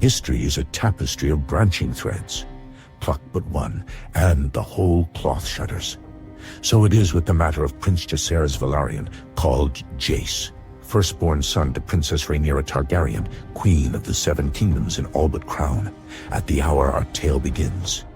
History is a tapestry of branching threads. Pluck but one, and the whole cloth shudders. So it is with the matter of Prince Jacaerys Velaryon, called Jace, firstborn son to Princess Rhaenyra Targaryen, Queen of the Seven Kingdoms in all but crown. At the hour our tale begins.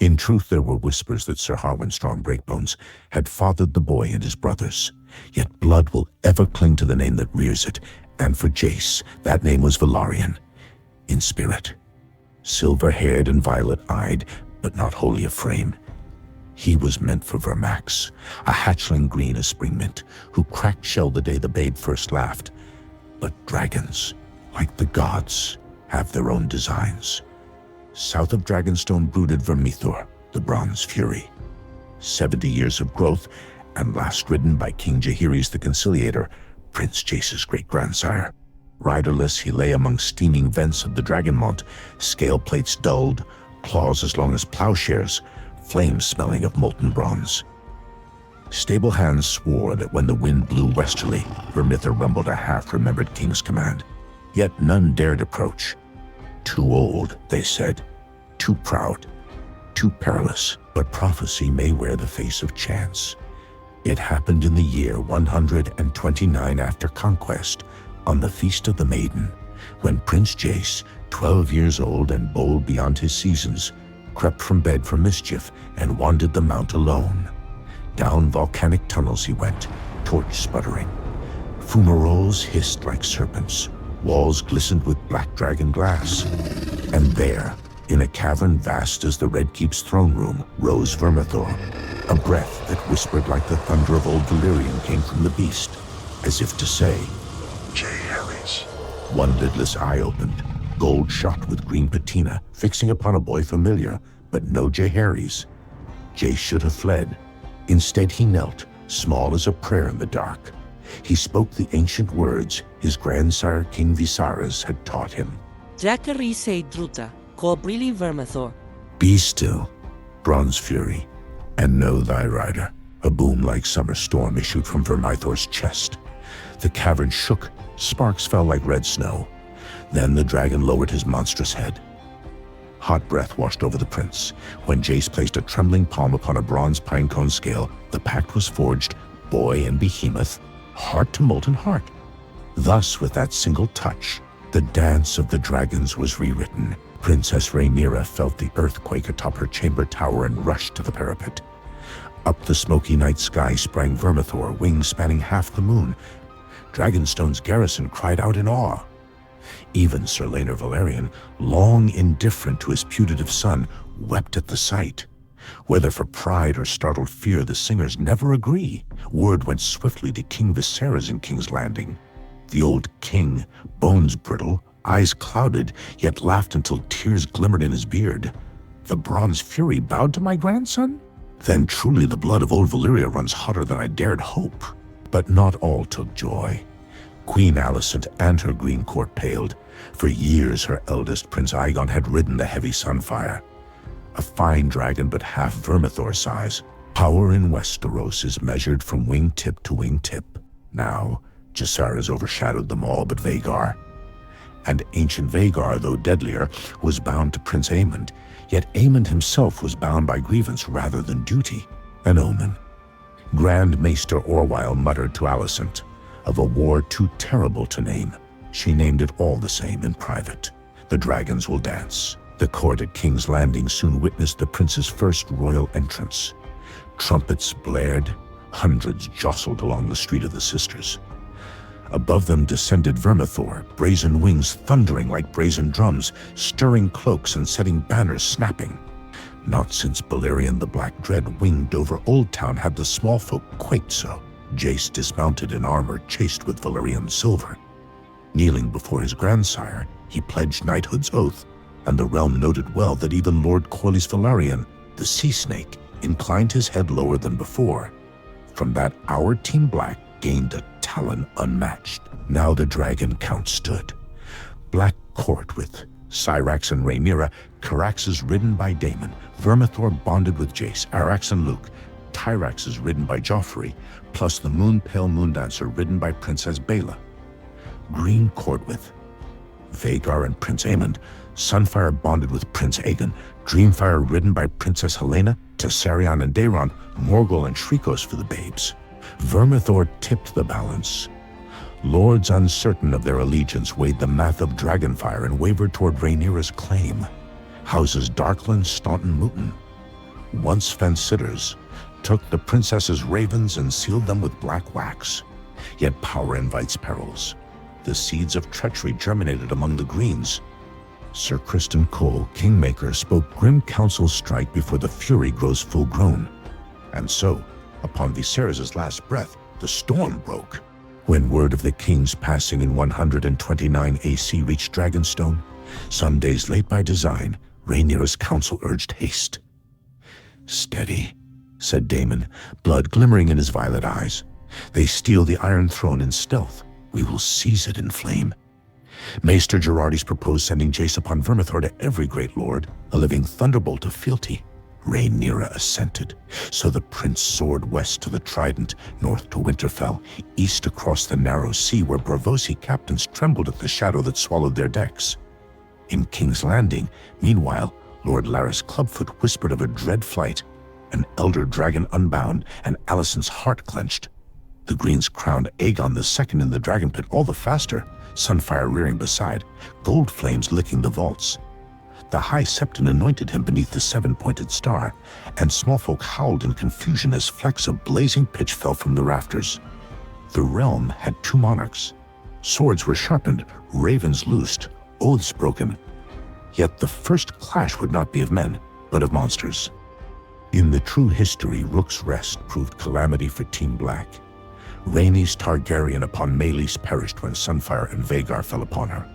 In truth, there were whispers that Ser Harwin Strong Breakbones had fathered the boy and his brothers. Yet blood will ever cling to the name that rears it, and for Jace, that name was Velaryon, in spirit. Silver-haired and violet-eyed, but not wholly of frame. He was meant for Vermax, a hatchling green as spring mint, who cracked shell the day the babe first laughed. But dragons, like the gods, have their own designs. South of Dragonstone brooded Vermithor, the Bronze Fury. 70 years of growth, and last ridden by King Jaehaerys the Conciliator, Prince Jace's great-grandsire. Riderless, he lay among steaming vents of the Dragonmont, scale plates dulled, claws as long as ploughshares, flames smelling of molten bronze. Stable hands swore that when the wind blew westerly, Vermithor rumbled a half-remembered king's command. Yet none dared approach. Too old, they said. Too proud. Too perilous. But prophecy may wear the face of chance. It happened in the year 129 after conquest, on the Feast of the Maiden, when Prince Jace, 12 years old and bold beyond his seasons, crept from bed for mischief and wandered the mount alone. Down volcanic tunnels he went, torch sputtering. Fumaroles hissed like serpents. Walls glistened with black dragon glass. And there, in a cavern vast as the Red Keep's throne room, rose Vermithor. A breath that whispered like the thunder of old Velaryon came from the beast, as if to say, Jaehaerys. One lidless eye opened, gold shot with green patina, fixing upon a boy familiar, but no Jaehaerys. Jace should have fled. Instead he knelt, small as a prayer in the dark. He spoke the ancient words his grandsire King Jaehaerys had taught him. Jacaerys druta, cobrili Vermithor. Be still, Bronze Fury, and know thy rider. A boom-like summer storm issued from Vermithor's chest. The cavern shook, sparks fell like red snow. Then the dragon lowered his monstrous head. Hot breath washed over the prince. When Jace placed a trembling palm upon a bronze pinecone scale, the pact was forged, boy and behemoth, heart to molten heart. Thus, with that single touch, the dance of the dragons was rewritten. Princess Rhaenyra felt the earthquake atop her chamber tower and rushed to the parapet. Up the smoky night sky sprang Vermithor, wings spanning half the moon. Dragonstone's garrison cried out in awe. Even Ser Velaryon, long indifferent to his putative son, wept at the sight. Whether for pride or startled fear, the singers never agree. Word went swiftly to King Jaehaerys in King's Landing. The old king, bones brittle, eyes clouded, yet laughed until tears glimmered in his beard. The Bronze Fury bowed to my grandson? Then truly the blood of old Valyria runs hotter than I dared hope. But not all took joy. Queen Alicent and her green court paled. For years her eldest Prince Aegon had ridden the heavy sunfire. A fine dragon but half Vermithor size. Power in Westeros is measured from wingtip to wingtip. Now, Jacaerys overshadowed them all but Vhagar. And ancient Vhagar, though deadlier, was bound to Prince Aemond, yet Aemond himself was bound by grievance rather than duty. An omen. Grand Maester Orwyle muttered to Alicent, of a war too terrible to name. She named it all the same in private. The dragons will dance. The court at King's Landing soon witnessed the prince's first royal entrance. Trumpets blared, hundreds jostled along the Street of the Sisters. Above them descended Vermithor, brazen wings thundering like brazen drums, stirring cloaks and setting banners snapping. Not since Balerion the Black Dread winged over Old Town had the small folk quaked so. Jace dismounted in armor chased with Valyrian silver. Kneeling before his grandsire, he pledged knighthood's oath, and the realm noted well that even Lord Corlys Velaryon, the sea snake, inclined his head lower than before. From that hour Team Black gained a talon unmatched. Now the dragon count stood. Black court with Syrax and Rhaenyra, Caraxes ridden by Daemon, Vermithor bonded with Jace, Arax and Luke, Tyraxes ridden by Joffrey, plus the Moon-Pale Moondancer ridden by Princess Baela. Green Cordwith, Vhagar and Prince Aemond, Sunfire bonded with Prince Aegon, Dreamfire ridden by Princess Helaena, Tessarion and Daeron, Morgul and Shrikos for the babes. Vermithor tipped the balance. Lords uncertain of their allegiance weighed the math of Dragonfire and wavered toward Rhaenyra's claim. Houses Darkland, Staunton, Mooton, once fenced sitters, took the princess's ravens and sealed them with black wax. Yet power invites perils. The seeds of treachery germinated among the Greens. Sir Criston Cole, Kingmaker, spoke grim counsel strike before the fury grows full grown. And so, upon Viserys' last breath, the storm broke. When word of the king's passing in 129 AC reached Dragonstone, some days late by design, Rhaenyra's council urged haste. "Steady," said Daemon, blood glimmering in his violet eyes. "They steal the Iron Throne in stealth. We will seize it in flame." Maester Gerardes proposed sending Jace upon Vermithor to every great lord, a living thunderbolt of fealty. Rhaenyra assented, so the prince soared west to the Trident, north to Winterfell, east across the narrow sea where Braavosi captains trembled at the shadow that swallowed their decks. In King's Landing, meanwhile, Lord Larys Clubfoot whispered of a dread flight, an elder dragon unbound, and Alicent's heart clenched. The Greens crowned Aegon II in the dragon pit all the faster, Sunfire rearing beside, gold flames licking the vaults. The High Septon anointed him beneath the seven-pointed star, and small folk howled in confusion as flecks of blazing pitch fell from the rafters. The realm had two monarchs. Swords were sharpened, ravens loosed, oaths broken. Yet the first clash would not be of men, but of monsters. In the true history, Rook's Rest proved calamity for Team Black. Rhaenys Targaryen upon Meleys perished when Sunfire and Vhagar fell upon her.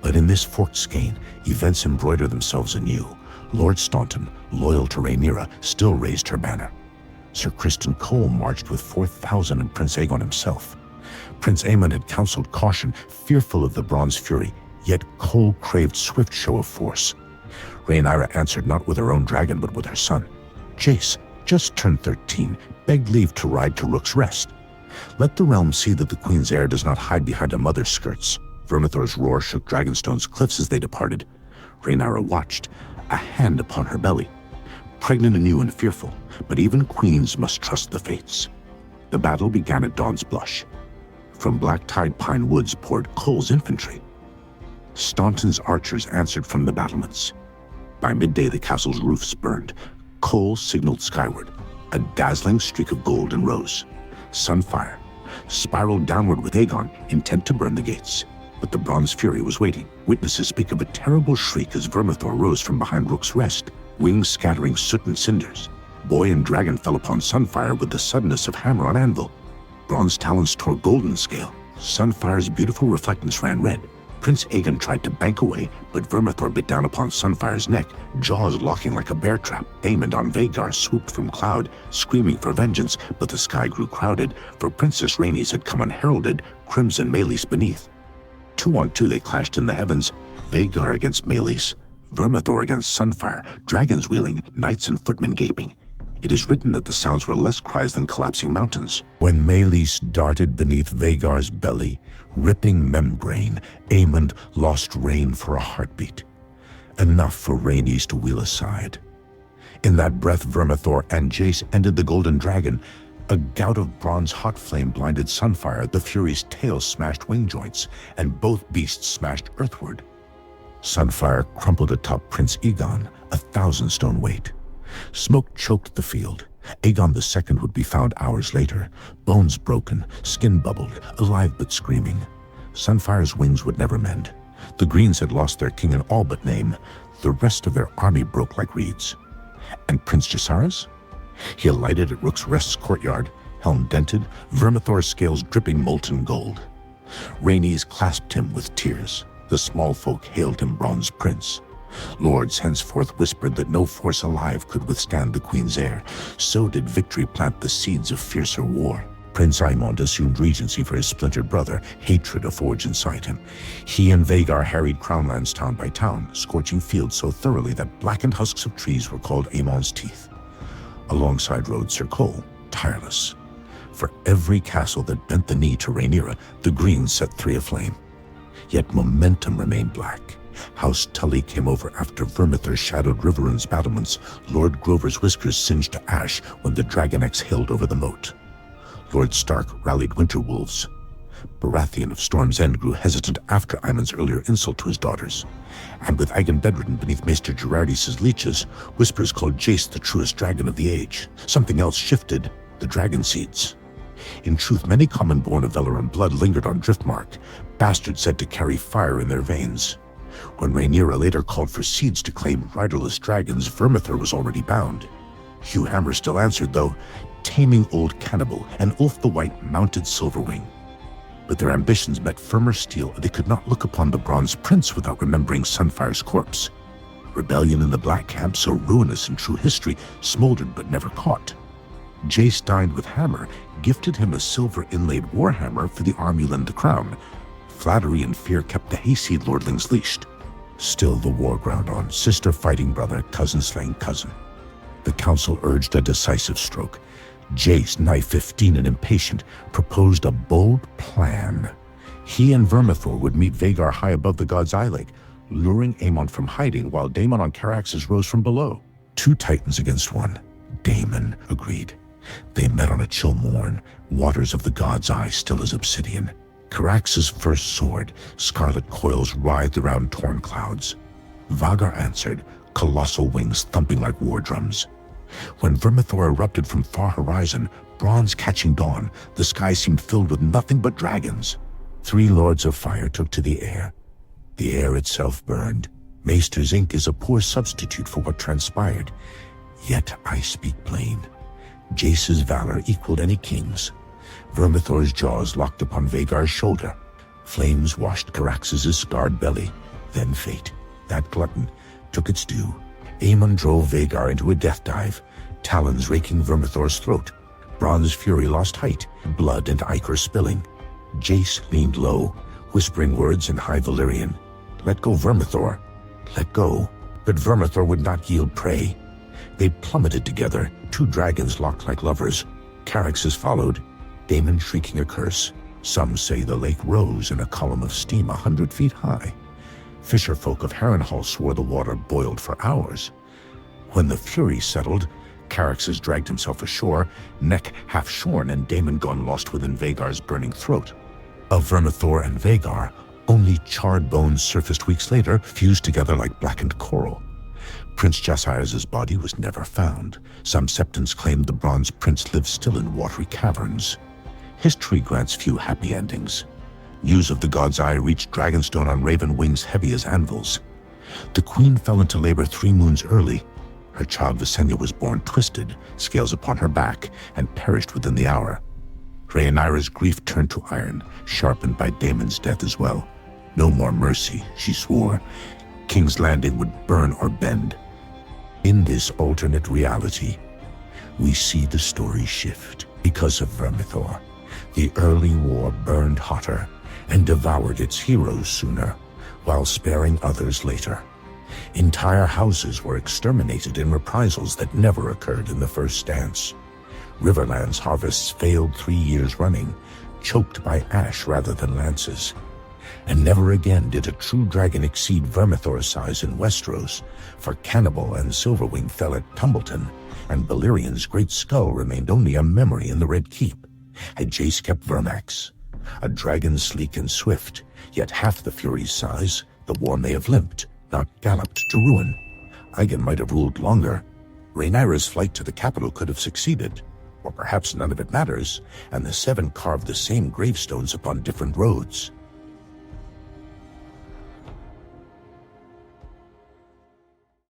But in this forked skein, events embroider themselves anew. Lord Staunton, loyal to Rhaenyra, still raised her banner. Sir Criston Cole marched with 4,000 and Prince Aegon himself. Prince Aemond had counseled caution, fearful of the Bronze Fury, yet Cole craved swift show of force. Rhaenyra answered not with her own dragon, but with her son. Jace, just turned 13, begged leave to ride to Rook's Rest. Let the realm see that the Queen's heir does not hide behind a mother's skirts. Vermithor's roar shook Dragonstone's cliffs as they departed. Rhaenyra watched, a hand upon her belly. Pregnant anew and fearful, but even queens must trust the fates. The battle began at dawn's blush. From black-tide pine woods poured Cole's infantry. Staunton's archers answered from the battlements. By midday the castle's roofs burned. Cole signaled skyward. A dazzling streak of gold and rose. Sunfire spiraled downward with Aegon, intent to burn the gates. But the Bronze Fury was waiting. Witnesses speak of a terrible shriek as Vermithor rose from behind Rook's Rest, wings scattering soot and cinders. Boy and dragon fell upon Sunfire with the suddenness of hammer on anvil. Bronze talons tore golden scale. Sunfire's beautiful reflectance ran red. Prince Aegon tried to bank away, but Vermithor bit down upon Sunfire's neck, jaws locking like a bear trap. Aemond on Vhagar swooped from cloud, screaming for vengeance, but the sky grew crowded, for Princess Rhaenys had come unheralded, crimson Meleys beneath. 2-on-2 they clashed in the heavens, Vhagar against Meleys, Vermithor against Sunfire, dragons wheeling, knights and footmen gaping. It is written that the sounds were less cries than collapsing mountains. When Meleys darted beneath Vhagar's belly, ripping membrane, Aemond lost rein for a heartbeat. Enough for Rhaenys to wheel aside. In that breath Vermithor and Jace ended the Golden Dragon. A gout of bronze hot flame blinded Sunfire, the Fury's tail smashed wing joints, and both beasts smashed earthward. Sunfire crumpled atop Prince Aegon, 1,000 stone weight. Smoke choked the field. Aegon II would be found hours later, bones broken, skin bubbled, alive but screaming. Sunfire's wings would never mend. The Greens had lost their king in all but name. The rest of their army broke like reeds. And Prince Jacaerys? He alighted at Rook's Rest's courtyard, helm dented, Vermithor's scales dripping molten gold. Rhaenys clasped him with tears. The small folk hailed him Bronze Prince. Lords henceforth whispered that no force alive could withstand the Queen's heir. So did victory plant the seeds of fiercer war. Prince Aemond assumed regency for his splintered brother, hatred aforged inside him. He and Vhagar harried crownlands town by town, scorching fields so thoroughly that blackened husks of trees were called Aemond's teeth. Alongside rode Ser Cole, tireless. For every castle that bent the knee to Rhaenyra, the Greens set 3 aflame. Yet momentum remained black. House Tully came over after Vermithor shadowed Riverrun's battlements. Lord Grover's whiskers singed to ash when the dragon exhaled over the moat. Lord Stark rallied Winterwolves. Baratheon of Storm's End grew hesitant after Aemon's earlier insult to his daughters. And with Aegon bedridden beneath Maester Gerardis' leeches, whispers called Jace the truest dragon of the age. Something else shifted, the dragon seeds. In truth, many common born of Velaryon blood lingered on Driftmark, bastards said to carry fire in their veins. When Rhaenyra later called for seeds to claim riderless dragons, Vermithor was already bound. Hugh Hammer still answered, though, taming Old Cannibal and Ulf the White mounted Silverwing. But their ambitions met firmer steel, and they could not look upon the Bronze Prince without remembering Sunfire's corpse. Rebellion in the Black Camp, so ruinous in true history, smoldered but never caught. Jace dined with Hammer, gifted him a silver inlaid warhammer for the armule and the crown. Flattery and fear kept the hayseed lordlings leashed. Still the war ground on, sister fighting brother, cousin slaying cousin. The council urged a decisive stroke. Jace, nigh 15 and impatient, proposed a bold plan. He and Vermithor would meet Vhagar high above the God's Eye Lake, luring Aemon from hiding while Daemon on Caraxes rose from below. 2 titans against 1. Daemon agreed. They met on a chill morn, waters of the God's Eye still as obsidian. Caraxes' first sword, scarlet coils writhed around torn clouds. Vhagar answered, colossal wings thumping like war drums. When Vermithor erupted from far horizon, bronze catching dawn, the sky seemed filled with nothing but dragons. 3 lords of fire took to the air. The air itself burned. Maester's ink is a poor substitute for what transpired. Yet I speak plain. Jace's valor equaled any king's. Vermithor's jaws locked upon Vhagar's shoulder. Flames washed Caraxes' scarred belly. Then fate, that glutton, took its due. Aemon drove Vhagar into a death dive, talons raking Vermithor's throat. Bronze fury lost height, blood and ichor spilling. Jace leaned low, whispering words in high Valyrian. Let go, Vermithor. Let go. But Vermithor would not yield prey. They plummeted together, 2 dragons locked like lovers. Caraxes followed, Daemon shrieking a curse. Some say the lake rose in a column of steam 100 feet high. Fisherfolk of Harrenhal swore the water boiled for hours. When the fury settled, Caraxes dragged himself ashore, neck half shorn and Daemon gone lost within Vhagar's burning throat. Of Vermithor and Vhagar, only charred bones surfaced weeks later, fused together like blackened coral. Prince Jacaerys' body was never found. Some septons claimed the Bronze Prince lived still in watery caverns. History grants few happy endings. News of the God's Eye reached Dragonstone on raven wings heavy as anvils. The queen fell into labor 3 moons early. Her child Visenya was born twisted, scales upon her back, and perished within the hour. Rhaenyra's grief turned to iron, sharpened by Daemon's death as well. No more mercy, she swore. King's Landing would burn or bend. In this alternate reality, we see the story shift because of Vermithor. The early war burned hotter and devoured its heroes sooner, while sparing others later. Entire houses were exterminated in reprisals that never occurred in the first dance. Riverland's harvests failed 3 years running, choked by ash rather than lances. And never again did a true dragon exceed Vermithor's size in Westeros, for Cannibal and Silverwing fell at Tumbleton, and Balyrion's great skull remained only a memory in the Red Keep. Had Jace kept Vermax, a dragon sleek and swift, yet half the Fury's size, the war may have limped, not galloped to ruin. Aegon might have ruled longer. Rhaenyra's flight to the capital could have succeeded, or perhaps none of it matters, and the 7 carved the same gravestones upon different roads.